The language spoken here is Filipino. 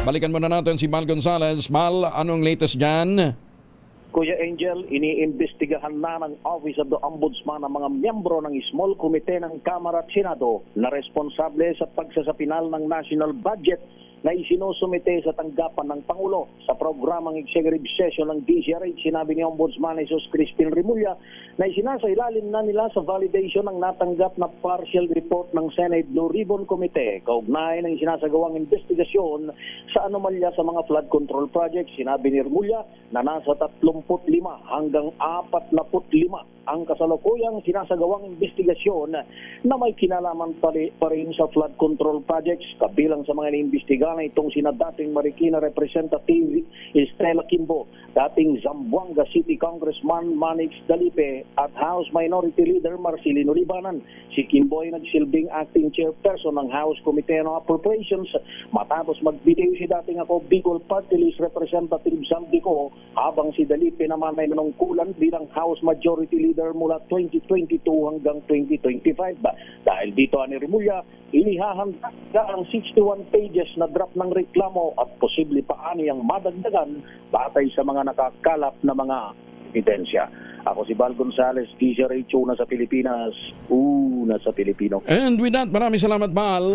Balikan muna natin si Mal Gonzales. Mal, anong latest dyan? Kuya Angel, iniimbestigahan na ng Office of the Ombudsman ang mga miyembro ng Small Committee ng Kamara at Senado na responsable sa pagsasapinal ng national budget na isinusumite sa tanggapan ng Pangulo. Sa programang executive session ng DZRH, sinabi ni Ombudsman Jesus Crispin Remulla na isinasailalim na nila sa validation ng natanggap na partial report ng Senate Blue Ribbon Committee kaugnay ng isinasagawang investigasyon sa anomalya sa mga flood control projects. Sinabi ni Remulla na nasa 35 hanggang 45 ang kasalukuyang sinasagawang investigasyon na may kinalaman pa rin sa flood control projects. Kabilang sa mga iniimbestigahan na itong sina dating Marikina Representative Estela Kimbo, dating Zamboanga City Congressman Manix Dalipe at House Minority Leader Marcelino Libanan. Si Kimbo ay nagsilbing acting chairperson ng House Committee on Appropriations matapos magbitiw si dating ako Bicol Party List Representative Sam Dico, habang si Dalipe naman ay nanungkulan bilang House Majority Leader mula 2022 hanggang 2025. Dahil dito ani Remulla, inihahanda ang 61 pages na draft ng reklamo at posible pa ang madagdagan batay sa mga nakakalap na mga ebidensya. Ako si Val Gonzales, DZRH, una sa Pilipinas, una sa Pilipino. And with that, maraming salamat, Mal.